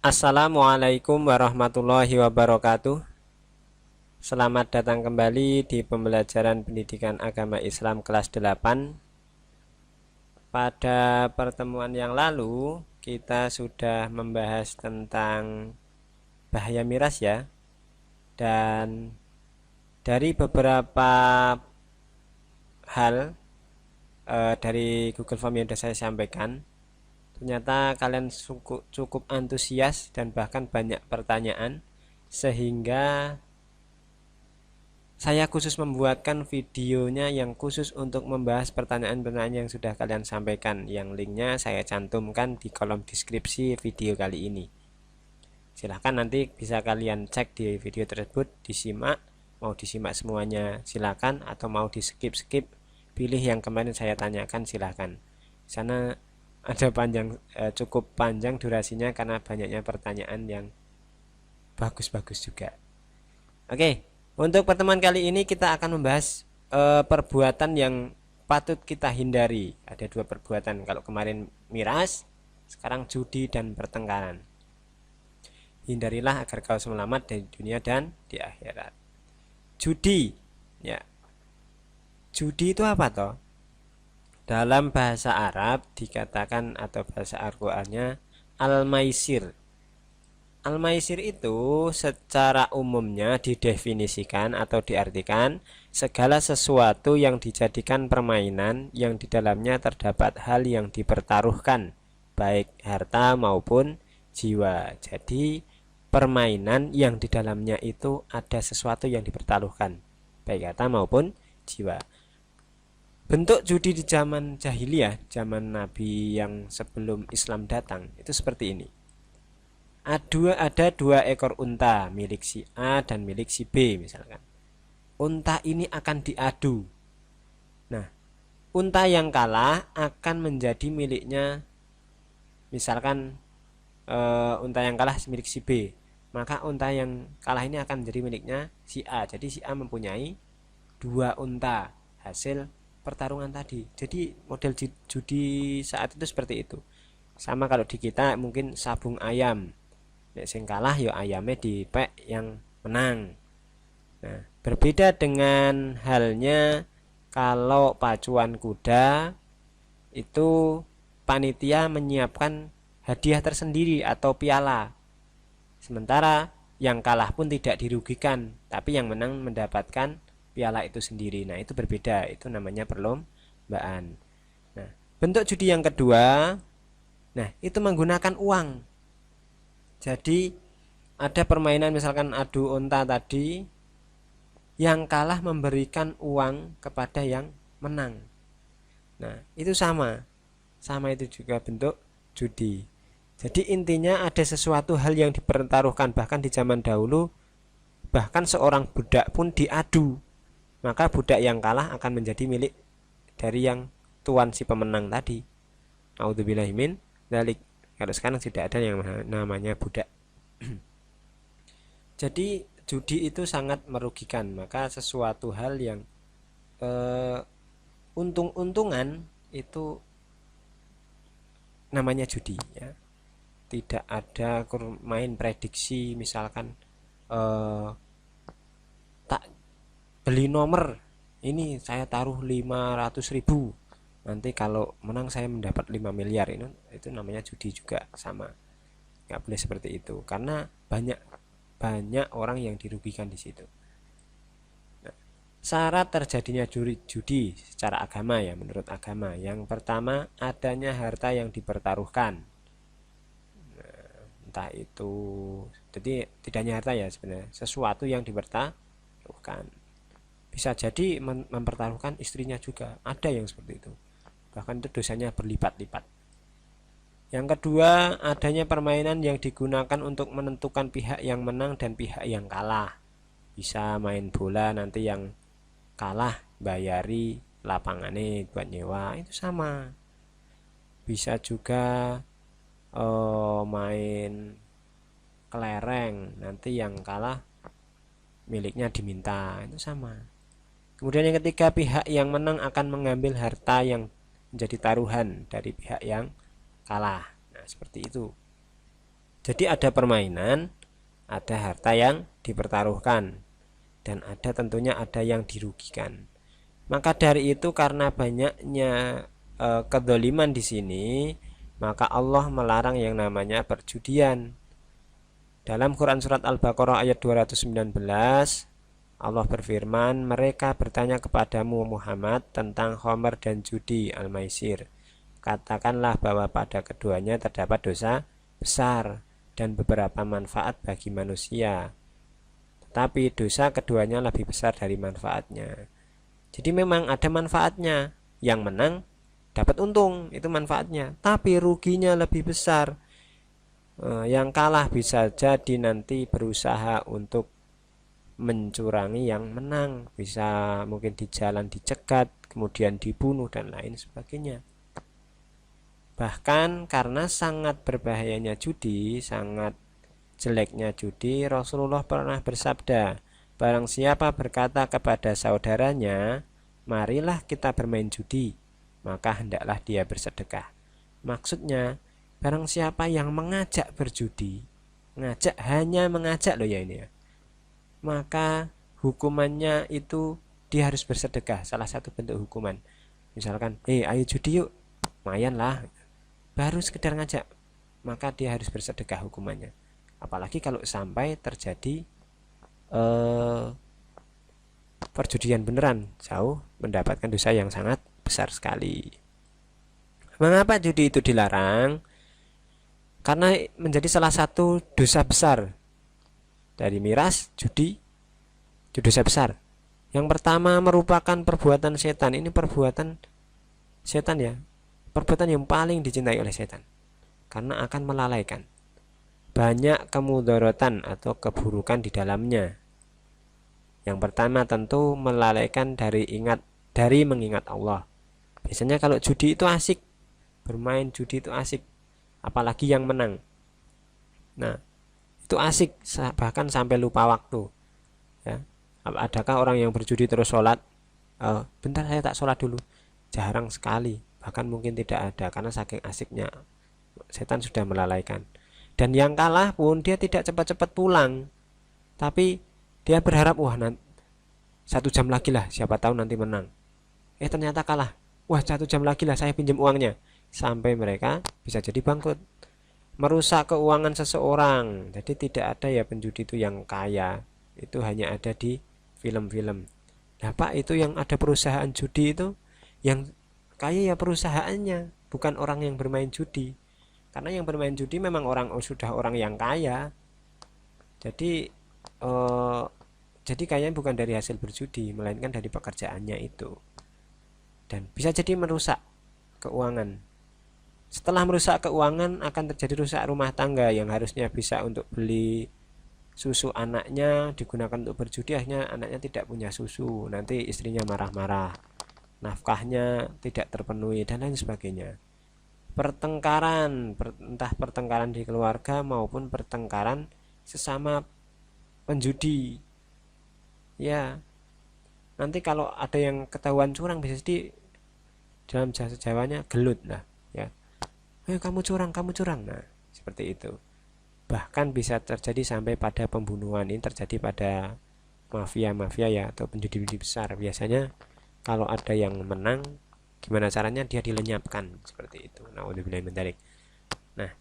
Assalamualaikum warahmatullahi wabarakatuh. Selamat datang kembali di pembelajaran pendidikan agama Islam kelas 8. Pada pertemuan yang lalu kita sudah membahas tentang bahaya miras ya. Dan dari beberapa hal dari Google Form yang sudah saya sampaikan, ternyata kalian cukup antusias dan bahkan banyak pertanyaan, sehingga saya khusus membuatkan videonya yang khusus untuk membahas pertanyaan-pertanyaan yang sudah kalian sampaikan, yang linknya saya cantumkan di kolom deskripsi video kali ini. Silahkan nanti bisa kalian cek di video tersebut, disimak. Mau disimak semuanya silahkan, atau mau di skip pilih yang kemarin saya tanyakan silahkan. Sana ada cukup panjang durasinya karena banyaknya pertanyaan yang bagus-bagus juga. Oke, untuk pertemuan kali ini kita akan membahas perbuatan yang patut kita hindari. Ada dua perbuatan, kalau kemarin miras, sekarang judi dan pertengkaran. Hindarilah agar kau selamat dari dunia dan di akhirat. Judi, ya. Judi itu apa toh? Dalam bahasa Arab dikatakan, atau bahasa Al-Qur'annya, al-maisir. Al-maisir itu secara umumnya didefinisikan atau diartikan segala sesuatu yang dijadikan permainan yang di dalamnya terdapat hal yang dipertaruhkan, baik harta maupun jiwa. Jadi permainan yang di dalamnya itu ada sesuatu yang dipertaruhkan, baik harta maupun jiwa. Bentuk judi di zaman jahiliyah, zaman Nabi yang sebelum Islam datang, itu seperti ini. Ada dua ekor unta milik si A dan milik si B misalkan. Unta ini akan diadu. Nah, unta yang kalah akan menjadi miliknya, misalkan unta yang kalah milik si B, maka unta yang kalah ini akan menjadi miliknya si A. Jadi si A mempunyai dua unta hasil pertarungan tadi. Jadi model judi saat itu seperti itu. Sama kalau di kita mungkin sabung ayam. Nek sing kalah ya ayamnya dipek yang menang. Nah, berbeda dengan halnya kalau pacuan kuda, itu panitia menyiapkan hadiah tersendiri atau piala. Sementara yang kalah pun tidak dirugikan, tapi yang menang mendapatkan piala itu sendiri. Nah, itu berbeda, itu namanya perlombaan. Nah, bentuk judi yang kedua, nah itu menggunakan uang. Jadi ada permainan misalkan adu unta tadi, yang kalah memberikan uang kepada yang menang. Nah, itu sama itu juga bentuk judi. Jadi intinya ada sesuatu hal yang dipertaruhkan. Bahkan di zaman dahulu, bahkan seorang budak pun diadu, maka budak yang kalah akan menjadi milik dari yang tuan si pemenang tadi. A'udzubillahi min dzalik. Kalau sekarang tidak ada yang namanya budak. Jadi judi itu sangat merugikan. Maka sesuatu hal yang untung-untungan itu namanya judi ya. Tidak ada main prediksi, misalkan tak beli nomor ini saya taruh 500.000, nanti kalau menang saya mendapat 5 miliar. Itu namanya judi juga, sama. Nggak boleh seperti itu karena banyak orang yang dirugikan di situ. Nah, syarat terjadinya judi secara agama ya, menurut agama, yang pertama adanya harta yang dipertaruhkan. Nah, entah itu, jadi tidak hanya harta ya, sebenarnya sesuatu yang dipertaruhkan. Bisa jadi mempertaruhkan istrinya juga, ada yang seperti itu, bahkan itu dosanya berlipat-lipat. Yang kedua, adanya permainan yang digunakan untuk menentukan pihak yang menang dan pihak yang kalah. Bisa main bola, nanti yang kalah bayari lapangannya buat nyewa, itu sama. Bisa juga main kelereng, nanti yang kalah miliknya diminta, itu sama. Kemudian yang ketiga, pihak yang menang akan mengambil harta yang menjadi taruhan dari pihak yang kalah. Nah, seperti itu. Jadi ada permainan, ada harta yang dipertaruhkan, dan tentunya ada yang dirugikan. Maka dari itu karena banyaknya kedzaliman di sini, maka Allah melarang yang namanya perjudian. Dalam Quran surat Al-Baqarah ayat 219, Allah berfirman, mereka bertanya kepadamu Muhammad tentang khamr dan judi al-maisir. Katakanlah bahwa pada keduanya terdapat dosa besar dan beberapa manfaat bagi manusia, tetapi dosa keduanya lebih besar dari manfaatnya. Jadi memang ada manfaatnya, yang menang dapat untung, itu manfaatnya, tapi ruginya lebih besar. Yang kalah bisa jadi nanti berusaha untuk mencurangi yang menang, bisa mungkin di jalan dicegat, kemudian dibunuh dan lain sebagainya. Bahkan karena sangat berbahayanya judi, sangat jeleknya judi, Rasulullah pernah bersabda, barang siapa berkata kepada saudaranya, marilah kita bermain judi, maka hendaklah dia bersedekah. Maksudnya, barang siapa yang mengajak berjudi, hanya mengajak loh ya ini ya, maka hukumannya itu dia harus bersedekah. Salah satu bentuk hukuman, misalkan ayo judi yuk, lumayan lah, baru sekedar ngajak, maka dia harus bersedekah hukumannya. Apalagi kalau sampai terjadi perjudian beneran, jauh mendapatkan dosa yang sangat besar sekali. Mengapa judi itu dilarang? Karena menjadi salah satu dosa besar. Dari miras, judi itu dosa besar. Yang pertama merupakan perbuatan setan. Ini perbuatan setan ya, perbuatan yang paling dicintai oleh setan, karena akan melalaikan. Banyak kemudaratan atau keburukan di dalamnya. Yang pertama tentu melalaikan dari mengingat Allah. Biasanya kalau judi itu asik, bermain judi itu asik, apalagi yang menang. Nah, itu asik, bahkan sampai lupa waktu. Ya, adakah orang yang berjudi terus sholat? Bentar saya tak sholat dulu. Jarang sekali, bahkan mungkin tidak ada, karena saking asiknya setan sudah melalaikan. Dan yang kalah pun dia tidak cepat-cepat pulang, tapi dia berharap, wah nanti 1 jam lagi lah, siapa tahu nanti menang. Ternyata kalah, wah 1 jam lagi lah saya pinjam uangnya, sampai mereka bisa jadi bangkrut, merusak keuangan seseorang. Jadi tidak ada ya penjudi itu yang kaya, itu hanya ada di film-film. Nah Pak, itu yang ada perusahaan judi itu, yang kaya ya perusahaannya, bukan orang yang bermain judi. Karena yang bermain judi memang sudah orang yang kaya. Jadi kayaknya bukan dari hasil berjudi, melainkan dari pekerjaannya itu. Dan bisa jadi merusak keuangan. Setelah merusak keuangan, akan terjadi rusak rumah tangga, yang harusnya bisa untuk beli susu anaknya digunakan untuk berjudi, akhirnya anaknya tidak punya susu, nanti istrinya marah-marah, nafkahnya tidak terpenuhi dan lain sebagainya. Pertengkaran, entah pertengkaran di keluarga maupun pertengkaran sesama penjudi. Ya, nanti kalau ada yang ketahuan curang, bisa jadi dalam bahasa Jawanya gelut lah, ya. Kamu curang, kamu curang. Nah, seperti itu. Bahkan bisa terjadi sampai pada pembunuhan. Ini terjadi pada mafia-mafia ya, atau penjudi besar. Biasanya kalau ada yang menang, gimana caranya dia dilenyapkan, seperti itu. Naudzubillah min dzalik. Nah,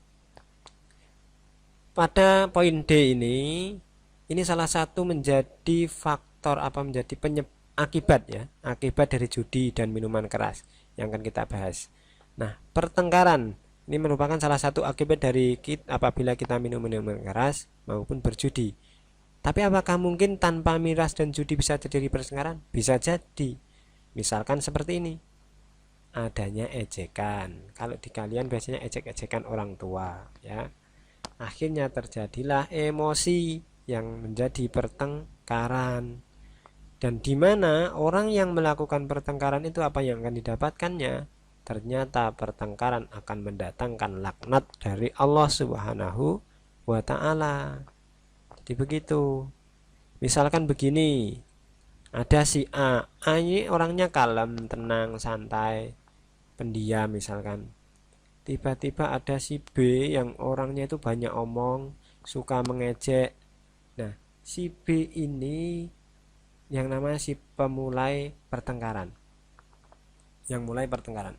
pada poin D ini salah satu menjadi faktor menjadi akibat ya, akibat dari judi dan minuman keras yang akan kita bahas. Nah, pertengkaran ini merupakan salah satu akibat dari apabila kita minum minuman keras maupun berjudi. Tapi apakah mungkin tanpa miras dan judi bisa terjadi pertengkaran? Bisa jadi. Misalkan seperti ini, adanya ejekan. Kalau di kalian biasanya ejek-ejekan orang tua, ya. Akhirnya terjadilah emosi yang menjadi pertengkaran. Dan di mana orang yang melakukan pertengkaran itu apa yang akan didapatkannya? Ternyata pertengkaran akan mendatangkan laknat dari Allah Subhanahu wa ta'ala. Jadi begitu. Misalkan begini, ada si A ini orangnya kalem, tenang, santai, pendiam misalkan. tiba-tiba ada si B yang orangnya itu banyak omong, suka mengejek. Nah, si B ini yang namanya si pemulai pertengkaran, yang mulai pertengkaran.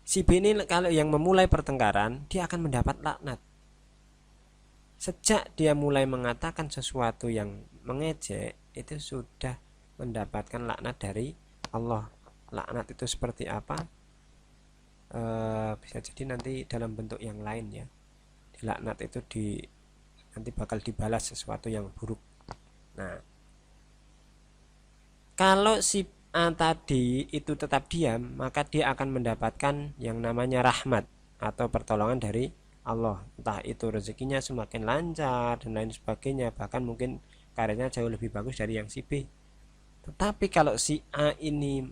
Si B ini kalau yang memulai pertengkaran, dia akan mendapat laknat. Sejak dia mulai mengatakan sesuatu yang mengejek, itu sudah mendapatkan laknat dari Allah. Laknat itu seperti apa? Bisa jadi nanti dalam bentuk yang lain ya. Laknat itu nanti bakal dibalas sesuatu yang buruk. Nah, kalau si A tadi itu tetap diam, maka dia akan mendapatkan yang namanya rahmat atau pertolongan dari Allah. Entah itu rezekinya semakin lancar dan lain sebagainya, bahkan mungkin karirnya jauh lebih bagus dari yang si B. Tetapi kalau si A ini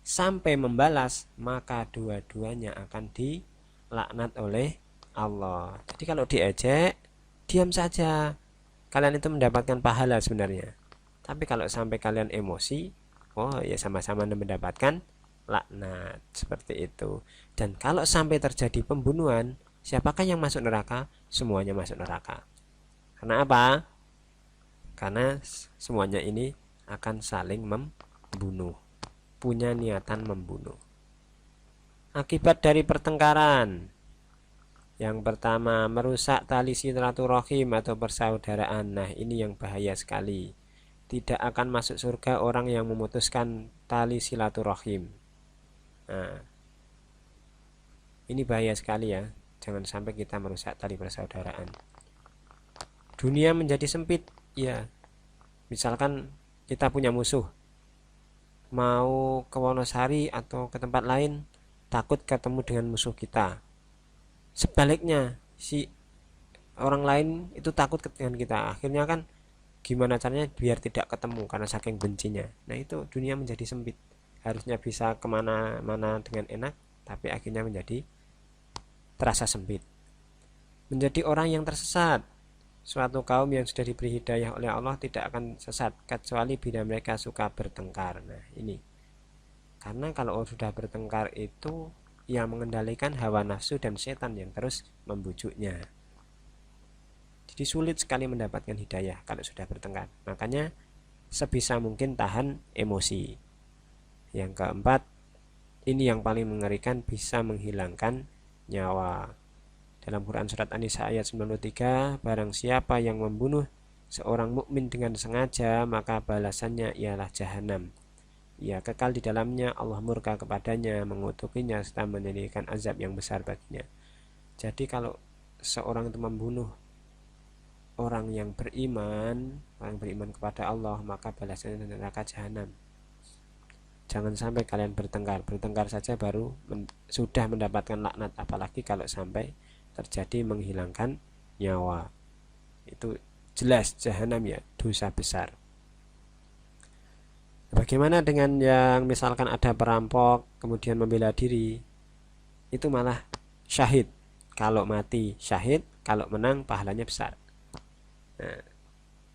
sampai membalas, maka dua-duanya akan dilaknat oleh Allah. Jadi kalau diejek, diam saja, kalian itu mendapatkan pahala sebenarnya. Tapi kalau sampai kalian emosi, oh ya sama-sama mendapatkan laknat, seperti itu. Dan kalau sampai terjadi pembunuhan, siapakah yang masuk neraka? Semuanya masuk neraka. Karena apa? Karena semuanya ini akan saling membunuh, punya niatan membunuh. Akibat dari pertengkaran, yang pertama, merusak tali silaturahim atau persaudaraan. Nah, ini yang bahaya sekali. Tidak akan masuk surga orang yang memutuskan tali silaturahim. Nah, ini bahaya sekali ya. Jangan sampai kita merusak tali persaudaraan. Dunia menjadi sempit. Ya, misalkan kita punya musuh, mau ke Wonosari atau ke tempat lain, takut ketemu dengan musuh kita. Sebaliknya, si orang lain itu takut dengan kita. Akhirnya kan gimana caranya biar tidak ketemu karena saking bencinya. Nah, itu dunia menjadi sempit. Harusnya bisa kemana-mana dengan enak, tapi akhirnya menjadi terasa sempit. Menjadi orang yang tersesat. Suatu kaum yang sudah diberi hidayah oleh Allah tidak akan sesat kecuali bila mereka suka bertengkar. Nah, ini karena kalau sudah bertengkar itu yang mengendalikan hawa nafsu dan setan yang terus membujuknya. Jadi sulit sekali mendapatkan hidayah kalau sudah bertengkar. Makanya sebisa mungkin tahan emosi. Yang keempat, ini yang paling mengerikan, bisa menghilangkan nyawa. Dalam Quran surat An-Nisa ayat 93, barang siapa yang membunuh seorang mukmin dengan sengaja, maka balasannya ialah jahanam. Ia kekal di dalamnya, Allah murka kepadanya, mengutukinya serta menyediakan azab yang besar baginya. Jadi kalau seorang itu membunuh orang yang beriman kepada Allah, maka balasannya neraka jahanam. Jangan sampai kalian bertengkar saja baru sudah mendapatkan laknat, apalagi kalau sampai terjadi menghilangkan nyawa. Itu jelas jahanam ya, dosa besar. Bagaimana dengan yang misalkan ada perampok kemudian membela diri, itu malah syahid. Kalau mati syahid, kalau menang pahalanya besar. Nah,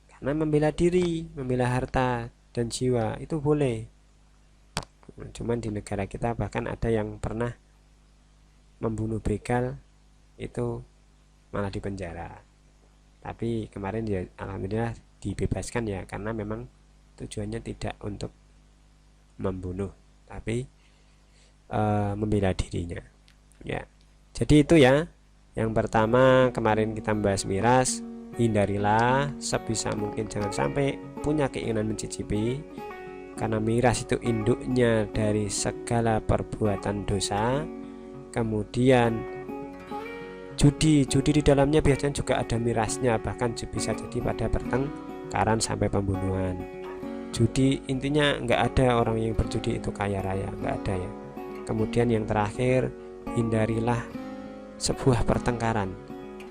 karena membela diri, membela harta dan jiwa itu boleh. Cuman di negara kita bahkan ada yang pernah membunuh begal, itu malah dipenjara. Tapi kemarin ya alhamdulillah dibebaskan ya, karena memang tujuannya tidak untuk membunuh, tapi membela dirinya. Ya, jadi itu ya. Yang pertama kemarin kita membahas miras. Hindarilah sebisa mungkin, jangan sampai punya keinginan mencicipi, karena miras itu induknya dari segala perbuatan dosa. Kemudian judi di dalamnya biasanya juga ada mirasnya, bahkan bisa jadi pada pertengkaran sampai pembunuhan. Judi intinya nggak ada orang yang berjudi itu kaya raya, nggak ada ya. Kemudian yang terakhir, hindarilah sebuah pertengkaran.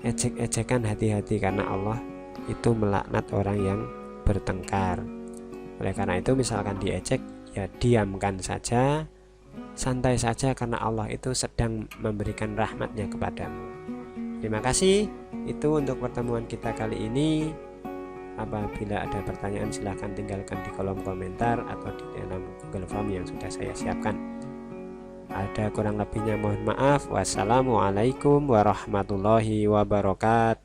Ejek-ejekan hati-hati, karena Allah itu melaknat orang yang bertengkar. Oleh karena itu misalkan diejek, ya diamkan saja, santai saja, karena Allah itu sedang memberikan rahmatnya kepadamu. Terima kasih. Itu untuk pertemuan kita kali ini. Apabila ada pertanyaan silahkan tinggalkan di kolom komentar atau di dalam Google Form yang sudah saya siapkan. Ada kurang lebihnya mohon maaf. Wassalamualaikum warahmatullahi wabarakatuh.